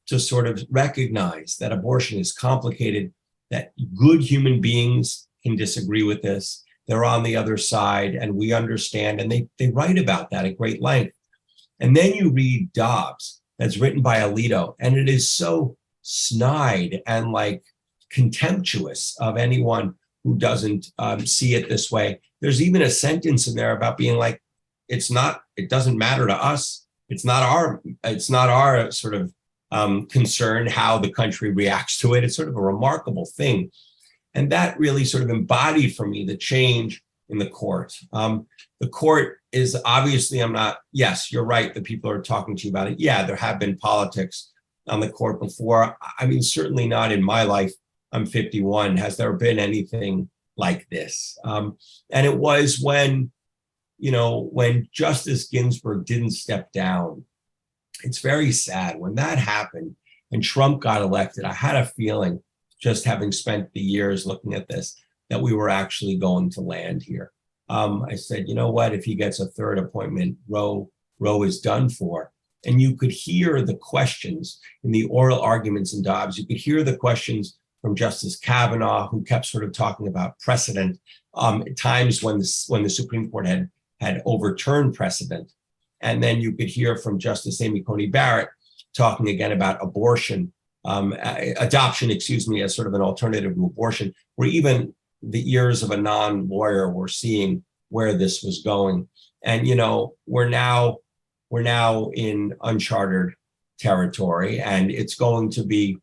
S3: to sort of recognize that abortion is complicated, that good human beings can disagree with this. They're on the other side, and we understand, and they write about that at great length. And then you read Dobbs, that's written by Alito, and it is so snide and like contemptuous of anyone who doesn't see it this way. There's even a sentence in there about being like, it doesn't matter to us. It's not our sort of concern how the country reacts to it. It's sort of a remarkable thing. And that really sort of embodied for me the change in the court. The court is obviously, yes, you're right, the people are talking to you about it. Yeah, there have been politics on the court before. I mean, certainly not in my life. I'm 51. Has there been anything like this? And it was when Justice Ginsburg didn't step down. It's very sad. When that happened and Trump got elected, I had a feeling, just having spent the years looking at this, that we were actually going to land here. I said, you know what, if he gets a third appointment, Roe is done for. And you could hear the questions in the oral arguments in Dobbs. You could hear the questions from Justice Kavanaugh, who kept sort of talking about precedent, at times when the Supreme Court had overturned precedent. And then you could hear from Justice Amy Coney Barrett talking again about adoption, as sort of an alternative to abortion, where even the ears of a non-lawyer were seeing where this was going. And, we're now in uncharted territory, and it's going to be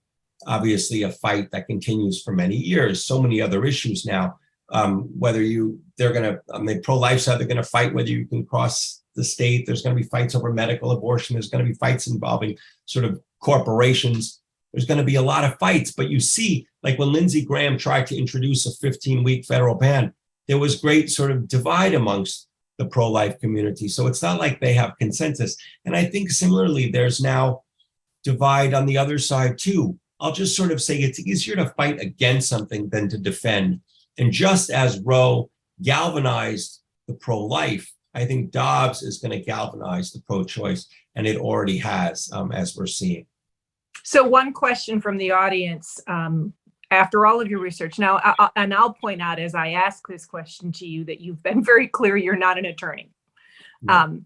S3: obviously a fight that continues for many years. So many other issues now, the pro-life side, they're going to fight whether you can cross the state. There's going to be fights over medical abortion. There's going to be fights involving sort of corporations. There's going to be a lot of fights, but you see, like when Lindsey Graham tried to introduce a 15-week federal ban, there was great sort of divide amongst the pro-life community. So it's not like they have consensus. And I think similarly, there's now divide on the other side too. I'll just sort of say it's easier to fight against something than to defend. And just as Roe galvanized the pro-life, I think Dobbs is going to galvanize the pro-choice, and it already has, as we're seeing.
S2: So one question from the audience, after all of your research now, I'll point out as I ask this question to you that you've been very clear you're not an attorney.
S3: No.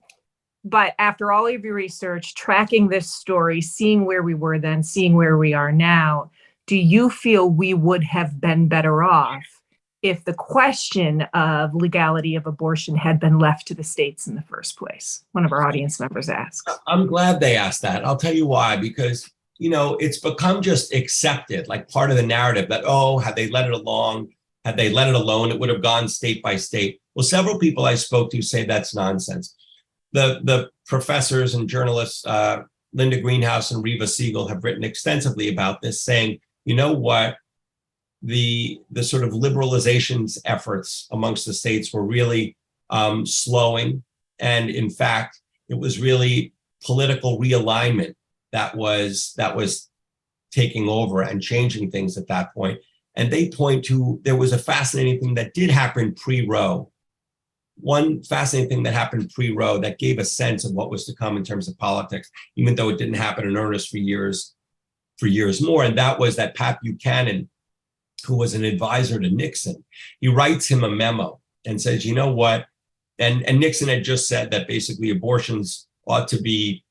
S2: But after all of your research, tracking this story, seeing where we were then, seeing where we are now, do you feel we would have been better off if the question of legality of abortion had been left to the states in the first place? One of our audience members asks.
S3: I'm glad they asked that. I'll tell you why, because, it's become just accepted, like part of the narrative that, oh, had they let it alone, it would have gone state by state. Well, several people I spoke to say that's nonsense. The professors and journalists, Linda Greenhouse and Reva Siegel, have written extensively about this, saying, you know what? The sort of liberalizations efforts amongst the states were really slowing. And in fact, it was really political realignment that was taking over and changing things at that point. And they point to, there was a fascinating thing that did happen pre-Roe. One fascinating thing that happened pre-Roe that gave a sense of what was to come in terms of politics, even though it didn't happen in earnest for years more. And that was that Pat Buchanan, who was an advisor to Nixon, he writes him a memo and says, you know what? And Nixon had just said that basically abortions ought to be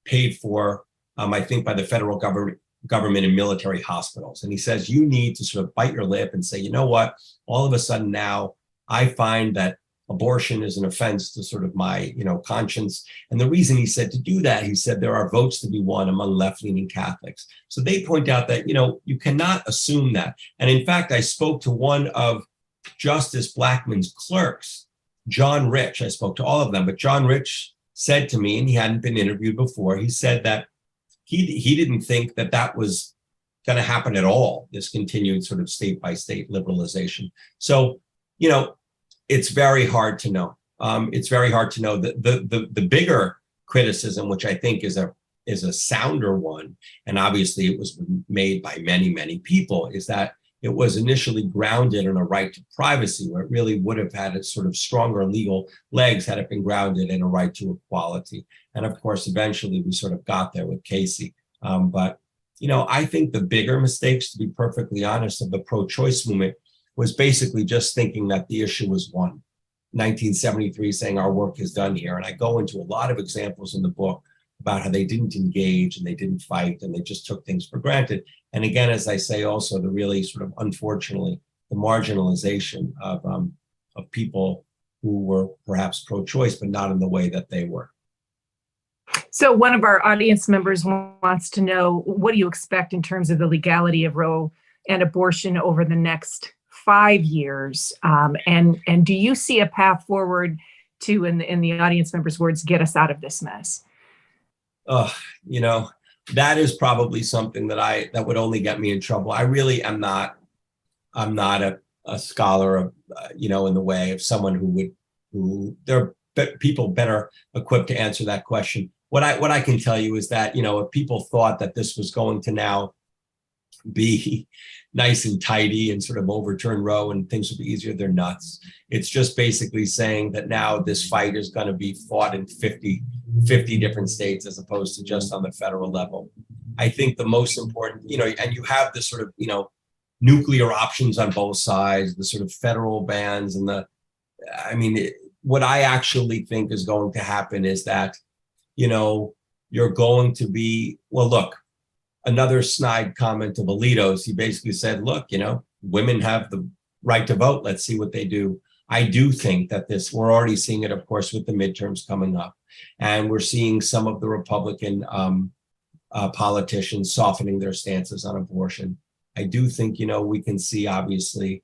S3: paid for, I think, by the federal government and military hospitals. And he says, you need to sort of bite your lip and say, you know what? All of a sudden now, I find that abortion is an offense to sort of my, conscience. And the reason he said to do that, he said there are votes to be won among left-leaning Catholics. So they point out that, you cannot assume that. And in fact, I spoke to one of Justice Blackmun's clerks, John Rich. I spoke to all of them, but John Rich said to me, and he hadn't been interviewed before, he said that he didn't think that was going to happen at all, this continued sort of state by state liberalization. So, it's very hard to know. It's very hard to know. The bigger criticism, which I think is a sounder one, and obviously it was made by many, many people, is that it was initially grounded in a right to privacy, where it really would have had a sort of stronger legal legs had it been grounded in a right to equality. And of course, eventually we sort of got there with Casey. But, I think the bigger mistakes, to be perfectly honest, of the pro-choice movement was basically just thinking that the issue was won. 1973 saying our work is done here. And I go into a lot of examples in the book about how they didn't engage and they didn't fight and they just took things for granted. And again, as I say, also the really sort of, unfortunately, the marginalization of people who were perhaps pro-choice, but not in the way that they were.
S2: So one of our audience members wants to know, what do you expect in terms of the legality of Roe and abortion over the next 5 years? And do you see a path forward to, in the audience members' words, get us out of this mess?
S3: That is probably something that would only get me in trouble. I really am not. I'm not a scholar of, in the way of someone who there are people better equipped to answer that question. What I can tell you is that, if people thought that this was going to now be nice and tidy and sort of overturn Roe and things would be easier, they're nuts. It's just basically saying that now this fight is going to be fought in 50 different states as opposed to just on the federal level. I think the most important, and you have this sort of, nuclear options on both sides, the sort of federal bans and what I actually think is going to happen is that, you're going to be, well, look, another snide comment of Alito's, he basically said, look, women have the right to vote. Let's see what they do. I do think that we're already seeing it, of course, with the midterms coming up. And we're seeing some of the Republican politicians softening their stances on abortion. I do think, we can see, obviously,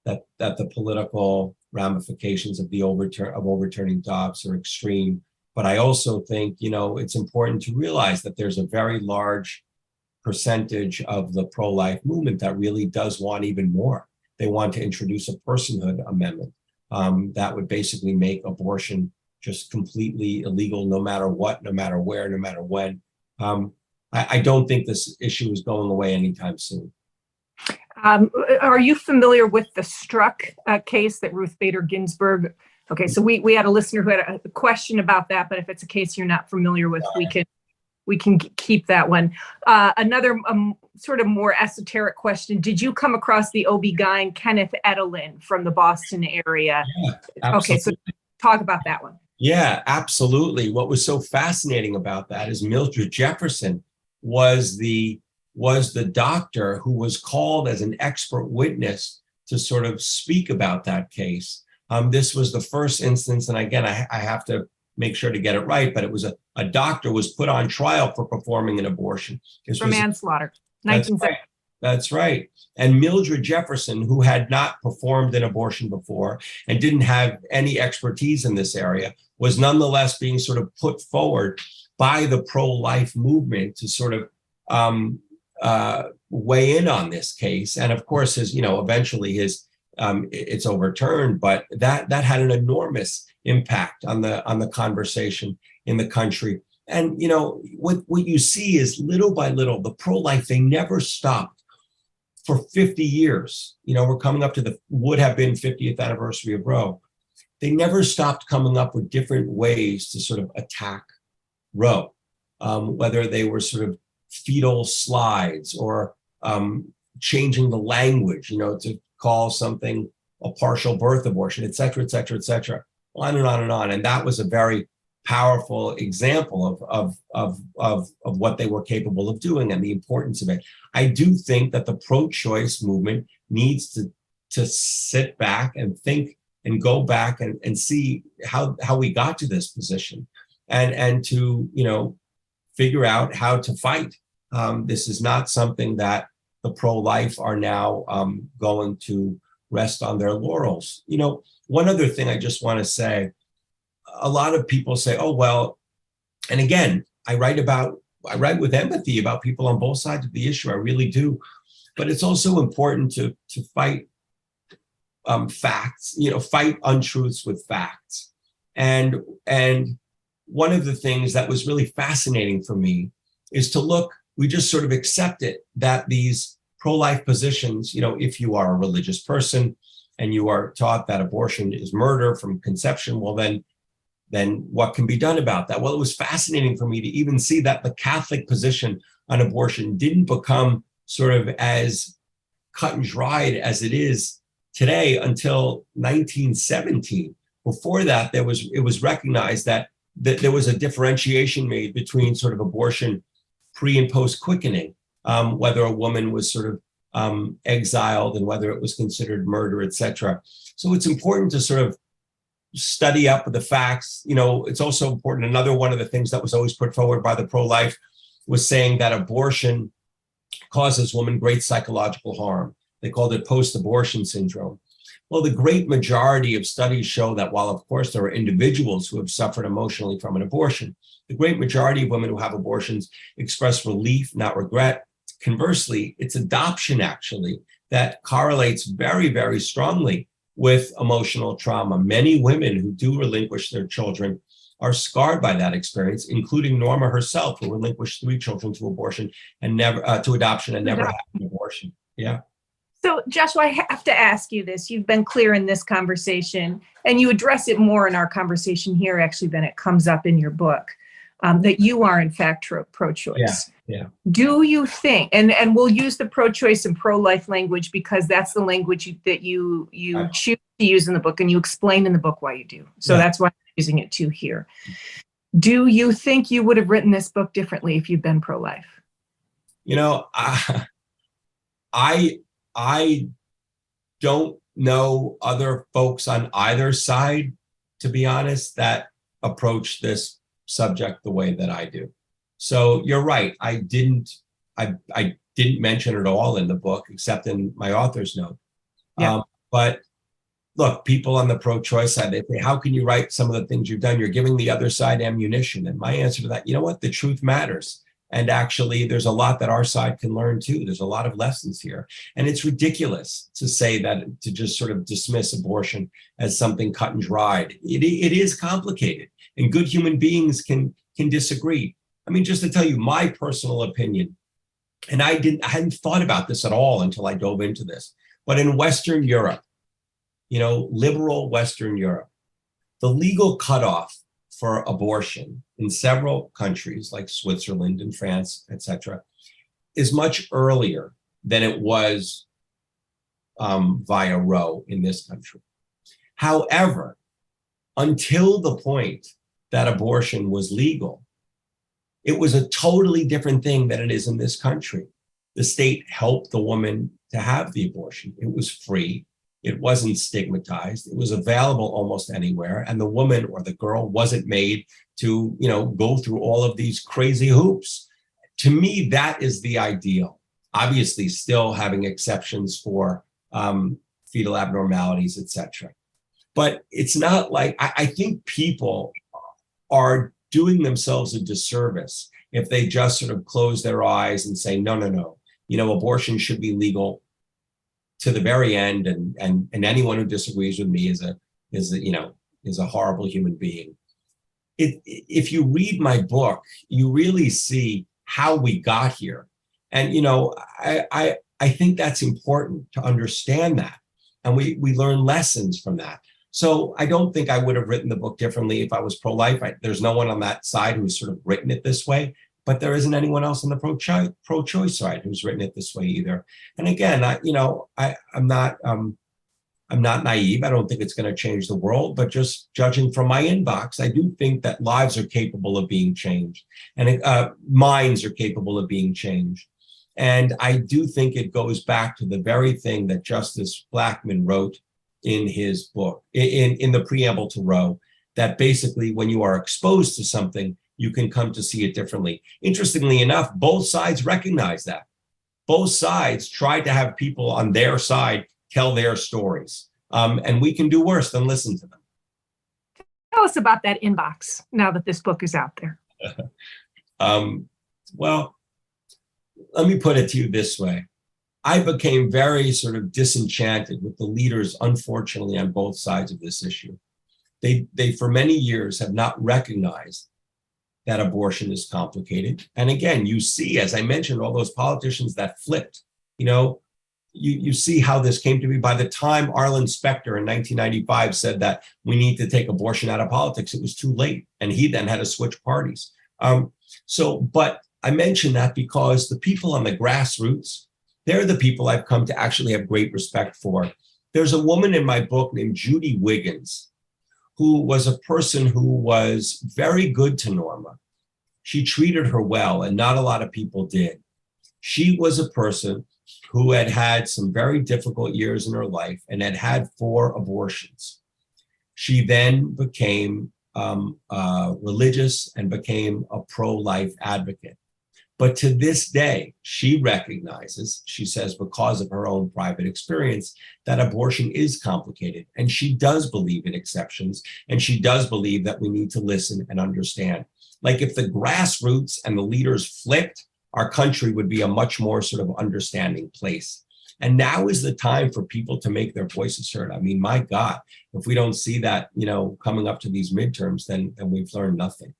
S3: that the political ramifications of overturning Dobbs are extreme. But I also think, it's important to realize that there's a very large percentage of the pro-life movement that really does want even more. They want to introduce a personhood amendment that would basically make abortion just completely illegal, no matter what, no matter where, no matter when. I don't think this issue is going away anytime soon.
S2: Are you familiar with the Struck case that Ruth Bader Ginsburg? Okay, so we had a listener who had a question about that, but if it's a case you're not familiar with, we can keep that one. Another sort of more esoteric question: did you come across the OB-GYN Kenneth Edelin from the Boston area?
S3: Yeah, absolutely.
S2: Okay, so talk about that one.
S3: Yeah, absolutely. What was so fascinating about that is Mildred Jefferson was the doctor who was called as an expert witness to sort of speak about that case. This was the first instance, and again, I have to make sure to get it right, but it was a doctor was put on trial for performing an abortion.
S2: For manslaughter, 1970.
S3: That's right. And Mildred Jefferson, who had not performed an abortion before and didn't have any expertise in this area, was nonetheless being sort of put forward by the pro-life movement to sort of weigh in on this case. And of course, eventually it's overturned, but that had an enormous impact on the conversation in the country. And what you see is little by little, the pro-life, they never stopped for 50 years. We're coming up to would have been 50th anniversary of Roe. They never stopped coming up with different ways to sort of attack Roe, whether they were sort of fetal slides or changing the language, to call something a partial birth abortion, et cetera, et cetera, et cetera, on and on and on. And that was a very powerful example of what they were capable of doing and the importance of it. I do think that the pro-choice movement needs to sit back and think and go back and see how we got to this position and to figure out how to fight. This is not something that the pro-life are now going to rest on their laurels. One other thing I just want to say, a lot of people say, oh, well, and again, I write with empathy about people on both sides of the issue. I really do. But it's also important to fight facts, fight untruths with facts. And one of the things that was really fascinating for me is to look, we just sort of accept it that these pro-life positions, if you are a religious person and you are taught that abortion is murder from conception, well, then what can be done about that? Well, it was fascinating for me to even see that the Catholic position on abortion didn't become sort of as cut and dried as it is today until 1917. Before that, it was recognized that there was a differentiation made between sort of abortion pre and post quickening, whether a woman was sort of exiled and whether it was considered murder, et cetera. So it's important to sort of study up the facts. It's also important. Another one of the things that was always put forward by the pro-life was saying that abortion causes women great psychological harm. They called it post-abortion syndrome. Well, the great majority of studies show that while, of course, there are individuals who have suffered emotionally from an abortion, the great majority of women who have abortions express relief, not regret. Conversely, it's adoption, actually, that correlates very, very strongly with emotional trauma. Many women who do relinquish their children are scarred by that experience, including Norma herself, who relinquished 3 children to abortion and never to adoption and never had an abortion. Yeah.
S2: So, Joshua, I have to ask you this. You've been clear in this conversation, and you address it more in our conversation here, actually, than it comes up in your book, that you are, in fact, pro-choice.
S3: Yeah.
S2: Do you think, and we'll use the pro-choice and pro-life language because that's the language that you choose to use in the book, and you explain in the book why you do. So that's why I'm using it too here. Do you think you would have written this book differently if you'd been pro-life?
S3: I don't know other folks on either side, to be honest, that approach this subject the way that I do. So you're right. I didn't mention it all in the book, except in my author's note.
S2: Yeah.
S3: But look, people on the pro-choice side, they say, how can you write some of the things you've done? You're giving the other side ammunition. And my answer to that, you know what? The truth matters. And actually, there's a lot that our side can learn too. There's a lot of lessons here. And it's ridiculous to say that, to just sort of dismiss abortion as something cut and dried. It is complicated, and good human beings can disagree. I mean, just to tell you my personal opinion, And I hadn't thought about this at all until I dove into this. But in Western Europe, liberal Western Europe, the legal cutoff for abortion in several countries like Switzerland and France, et cetera, is much earlier than it was via Roe in this country. However, until the point that abortion was legal, it was a totally different thing than it is in this country. The state helped the woman to have the abortion. It was free. It wasn't stigmatized. It was available almost anywhere. And the woman or the girl wasn't made to, go through all of these crazy hoops. To me, that is the ideal. Obviously, still having exceptions for fetal abnormalities, et cetera. But it's not like, I think people are doing themselves a disservice if they just sort of close their eyes and say, no, abortion should be legal to the very end, and anyone who disagrees with me is a horrible human being. If you read my book, you really see how we got here. And I think that's important to understand that. And we learn lessons from that. So I don't think I would have written the book differently if I was pro-life. There's no one on that side who's sort of written it this way, but there isn't anyone else on the pro-choice side who's written it this way either. And again, I'm not naive. I don't think it's going to change the world, but just judging from my inbox, I do think that lives are capable of being changed, and minds are capable of being changed. And I do think it goes back to the very thing that Justice Blackmun wrote in his book, in the preamble to Roe, that basically when you are exposed to something, you can come to see it differently. Interestingly enough, both sides recognize that. Both sides tried to have people on their side tell their stories. And we can do worse than listen to them.
S2: Tell us about that inbox now that this book is out there.
S3: Well, let me put it to you this way. I became very sort of disenchanted with the leaders, unfortunately, on both sides of this issue. They for many years have not recognized that abortion is complicated. And again, you see, as I mentioned, all those politicians that flipped, you see how this came to be. By the time Arlen Specter in 1995 said that we need to take abortion out of politics, it was too late. And he then had to switch parties. But I mention that because the people on the grassroots, they're the people I've come to actually have great respect for. There's a woman in my book named Judy Wiggins, who was a person who was very good to Norma. She treated her well, and not a lot of people did. She was a person who had had some very difficult years in her life and had had 4 abortions. She then became religious and became a pro-life advocate. But to this day, she recognizes, she says, because of her own private experience, that abortion is complicated. And she does believe in exceptions. And she does believe that we need to listen and understand. Like if the grassroots and the leaders flipped, our country would be a much more sort of understanding place. And now is the time for people to make their voices heard. I mean, my God, if we don't see that, coming up to these midterms, then we've learned nothing.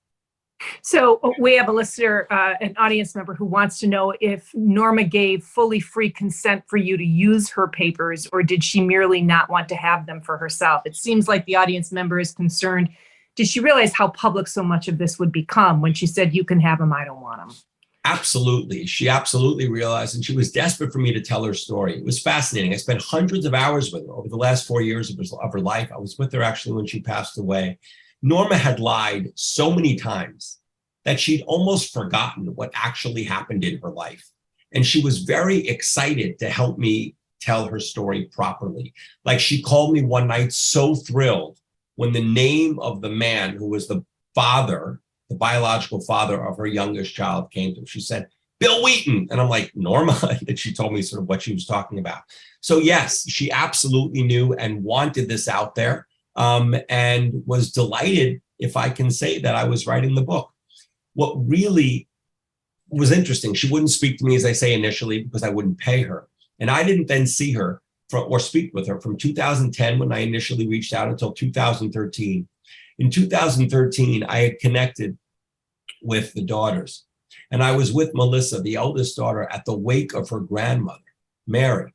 S2: So we have a listener, an audience member who wants to know if Norma gave fully free consent for you to use her papers, or did she merely not want to have them for herself? It seems like the audience member is concerned. Did she realize how public so much of this would become when she said, you can have them, I don't want them?
S3: Absolutely. She absolutely realized, and she was desperate for me to tell her story. It was fascinating. I spent hundreds of hours with her over the last 4 years of her life. I was with her actually when she passed away. Norma had lied so many times that she'd almost forgotten what actually happened in her life. And she was very excited to help me tell her story properly. Like she called me one night so thrilled when the name of the man who was the father, the biological father of her youngest child, came to her. She said, Bill Wheaton. And I'm like, Norma? And she told me sort of what she was talking about. So yes, she absolutely knew and wanted this out there. And was delighted, if I can say, that I was writing the book. What really was interesting, she wouldn't speak to me, as I say, initially, because I wouldn't pay her. And I didn't then see her or speak with her from 2010, when I initially reached out, until 2013. In 2013, I had connected with the daughters. And I was with Melissa, the eldest daughter, at the wake of her grandmother, Mary.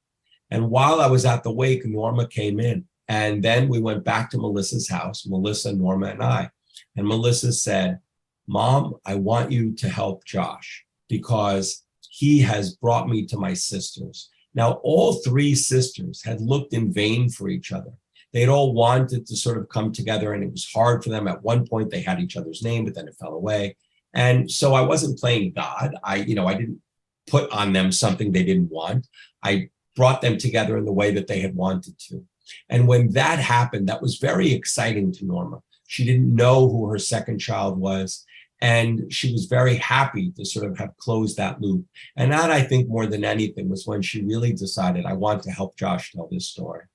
S3: And while I was at the wake, Norma came in. And then we went back to Melissa's house, Melissa, Norma, and I. And Melissa said, Mom, I want you to help Josh because he has brought me to my sisters. Now, all three sisters had looked in vain for each other. They'd all wanted to sort of come together, and it was hard for them. At one point, they had each other's name, but then it fell away. And so I wasn't playing God. I didn't put on them something they didn't want. I brought them together in the way that they had wanted to. And when that happened, that was very exciting to Norma. She didn't know who her second child was. And she was very happy to sort of have closed that loop. And that, I think, more than anything, was when she really decided, I want to help Josh tell this story.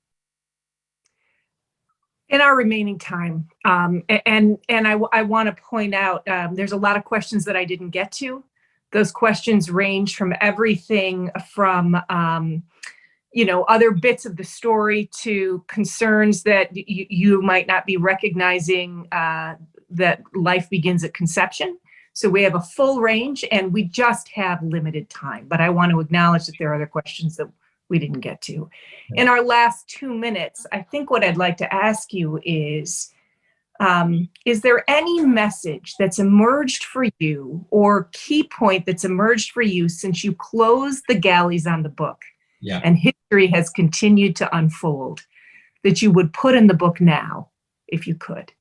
S2: In our remaining time, and I want to point out, there's a lot of questions that I didn't get to. Those questions range from everything from other bits of the story to concerns that you might not be recognizing that life begins at conception. So we have a full range and we just have limited time, but I want to acknowledge that there are other questions that we didn't get to. In our last 2 minutes, I think what I'd like to ask you is there any message that's emerged for you or key point that's emerged for you since you closed the galleys on the book?
S3: Yeah.
S2: And history has continued to unfold that you would put in the book now, if you could?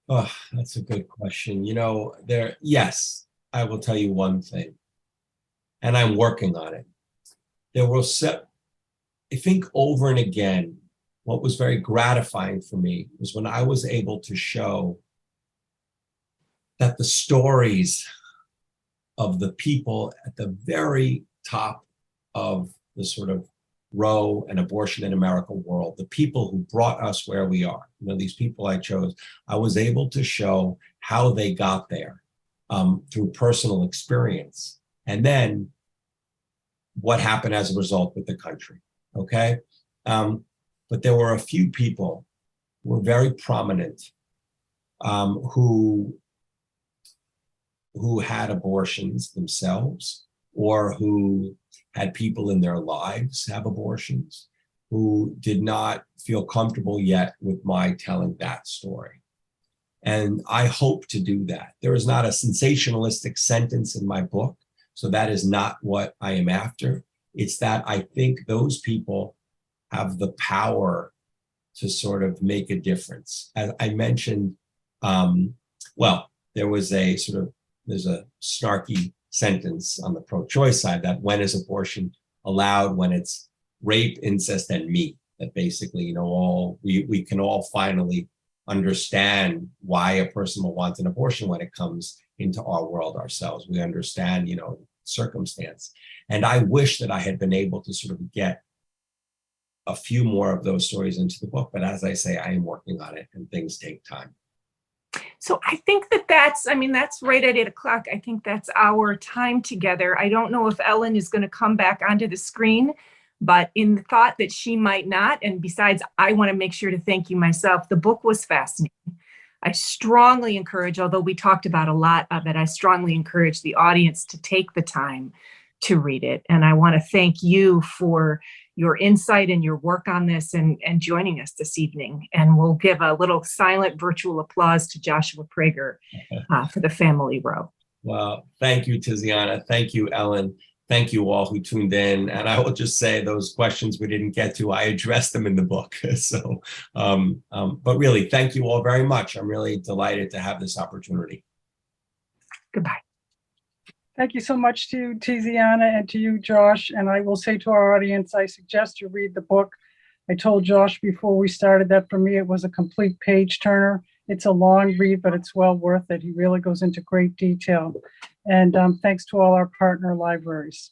S3: Oh, that's a good question. Yes, I will tell you one thing, and I'm working on it. I think over and again, what was very gratifying for me was when I was able to show that the stories of the people at the very top of the sort of Roe and abortion in America world, the people who brought us where we are, these people I chose, I was able to show how they got there through personal experience. And then what happened as a result with the country, okay? But there were a few people who were very prominent who had abortions themselves, or who had people in their lives have abortions, who did not feel comfortable yet with my telling that story. And I hope to do that. There is not a sensationalistic sentence in my book, so that is not what I am after. It's that I think those people have the power to sort of make a difference. As I mentioned, there's a snarky sentence on the pro-choice side that when is abortion allowed? When it's rape, incest, and me. That basically, we can all finally understand why a person will want an abortion when it comes into our world ourselves. We understand, circumstance. And I wish that I had been able to sort of get a few more of those stories into the book. But as I say, I am working on it and things take time.
S2: So I think that's right at 8:00. I think that's our time together. I don't know if Ellen is going to come back onto the screen, but in the thought that she might not, and besides, I want to make sure to thank you myself. The book was fascinating. I strongly encourage, although we talked about a lot of it, I strongly encourage the audience to take the time to read it. And I want to thank you for your insight and your work on this and joining us this evening. And we'll give a little silent virtual applause to Joshua Prager for the Family Roe.
S3: Well, thank you, Tiziana. Thank you, Ellen. Thank you all who tuned in. And I will just say those questions we didn't get to, I addressed them in the book. So, but really, thank you all very much. I'm really delighted to have this opportunity.
S2: Goodbye.
S1: Thank you so much to Tiziana and to you, Josh. And I will say to our audience, I suggest you read the book. I told Josh before we started that for me, it was a complete page turner. It's a long read, but it's well worth it. He really goes into great detail. And thanks to all our partner libraries.